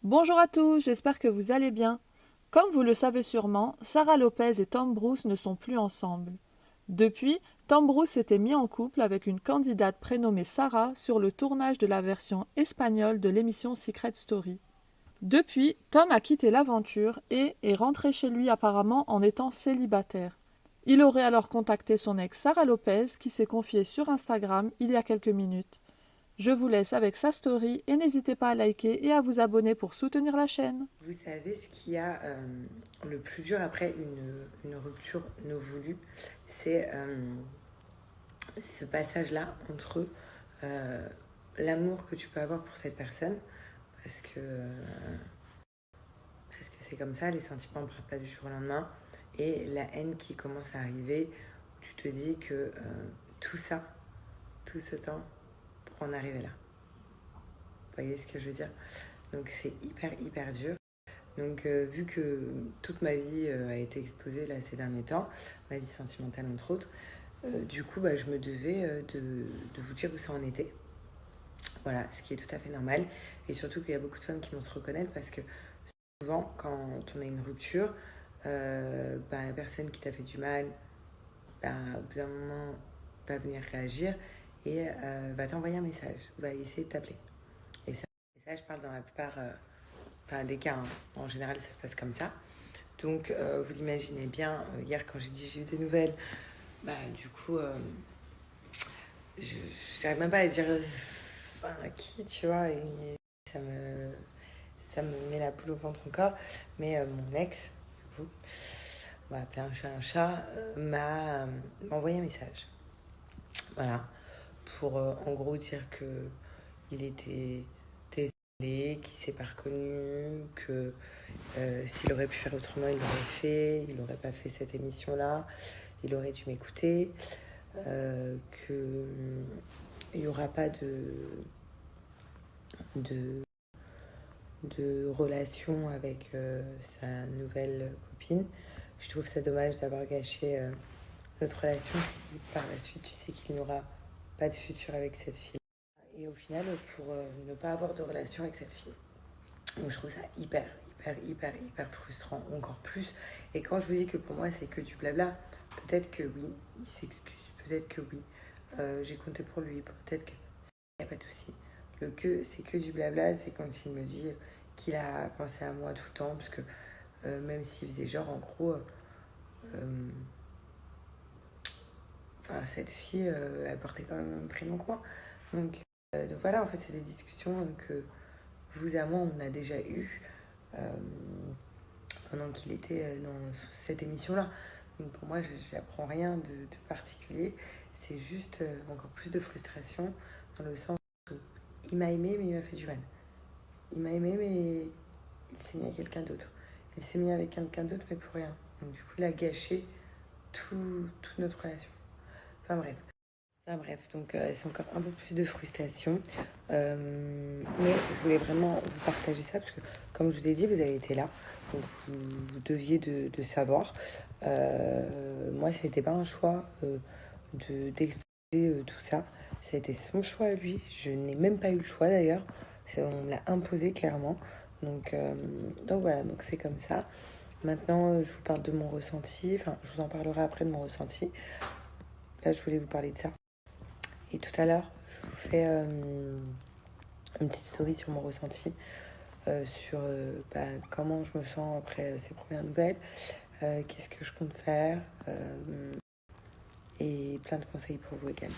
Bonjour à tous, j'espère que vous allez bien. Comme vous le savez sûrement, Sarah Lopez et Tom Bruce ne sont plus ensemble. Depuis, Tom Bruce s'était mis en couple avec une candidate prénommée Sarah sur le tournage de la version espagnole de l'émission Secret Story. Depuis, Tom a quitté l'aventure et est rentré chez lui apparemment en étant célibataire. Il aurait alors contacté son ex Sarah Lopez qui s'est confiée sur Instagram il y a quelques minutes. Je vous laisse avec sa story et n'hésitez pas à liker et à vous abonner pour soutenir la chaîne. Vous savez ce qu'il y a le plus dur après une rupture non voulue, c'est ce passage-là entre l'amour que tu peux avoir pour cette personne, parce que c'est comme ça, les sentiments ne partent pas du jour au lendemain, et la haine qui commence à arriver, tu te dis que tout ça, tout ce temps, pour en arriver là. Vous voyez ce que je veux dire? Donc c'est hyper dur. Donc vu que toute ma vie a été exposée là ces derniers temps, ma vie sentimentale entre autres, du coup je me devais de vous dire où ça en était. Voilà, ce qui est tout à fait normal. Et surtout qu'il y a beaucoup de femmes qui vont se reconnaître parce que souvent quand on a une rupture, la personne qui t'a fait du mal, au bout d'un moment va venir réagir et va t'envoyer un message, va essayer de t'appeler. Et ça, je parle dans la plupart des cas, hein. En général ça se passe comme ça. Donc vous l'imaginez bien, hier quand j'ai dit j'ai eu des nouvelles, du coup j'arrive même pas à dire à qui, tu vois, et ça me met la poule au ventre encore. Mais mon ex, du coup, on va appeler un chat, m'a envoyé un message. Voilà, pour en gros dire que il était désolé, qu'il s'est pas reconnu, que s'il aurait pu faire autrement, il l'aurait fait, il n'aurait pas fait cette émission-là, il aurait dû m'écouter, qu'il n'y aura pas de relation avec sa nouvelle copine. Je trouve ça dommage d'avoir gâché notre relation si par la suite tu sais qu'il n'y aura pas de futur avec cette fille. Et au final, pour ne pas avoir de relation avec cette fille. Donc je trouve ça hyper frustrant, encore plus. Et quand je vous dis que pour moi c'est que du blabla, peut-être que oui, il s'excuse, peut-être que oui, j'ai compté pour lui, peut-être que il n'y a pas de souci. Le que, c'est que du blabla, c'est quand il me dit qu'il a pensé à moi tout le temps, parce que même s'il faisait genre en gros, cette fille, elle portait quand même un prénom quoi. Donc voilà, en fait c'est des discussions que vous et moi on a déjà eues. Pendant qu'il était dans cette émission-là. Donc pour moi, j'apprends rien de particulier. C'est juste encore plus de frustration dans le sens où il m'a aimé, mais il m'a fait du mal. Il m'a aimé, mais il s'est mis avec quelqu'un d'autre. Il s'est mis avec quelqu'un d'autre, mais pour rien. Donc du coup, il a gâché toute notre relation. Enfin bref, donc c'est encore un peu plus de frustration. Mais je voulais vraiment vous partager ça parce que, comme je vous ai dit, vous avez été là. Donc vous deviez de savoir. Moi, ça n'était pas un choix d'exposer tout ça. Ça a été son choix à lui. Je n'ai même pas eu le choix d'ailleurs. On me l'a imposé clairement. Donc voilà, donc c'est comme ça. Maintenant, je vous parle de mon ressenti. Enfin, je vous en parlerai après de mon ressenti. Là, je voulais vous parler de ça. Et tout à l'heure, je vous fais une petite story sur mon ressenti, sur comment je me sens après ces premières nouvelles, qu'est-ce que je compte faire, et plein de conseils pour vous également.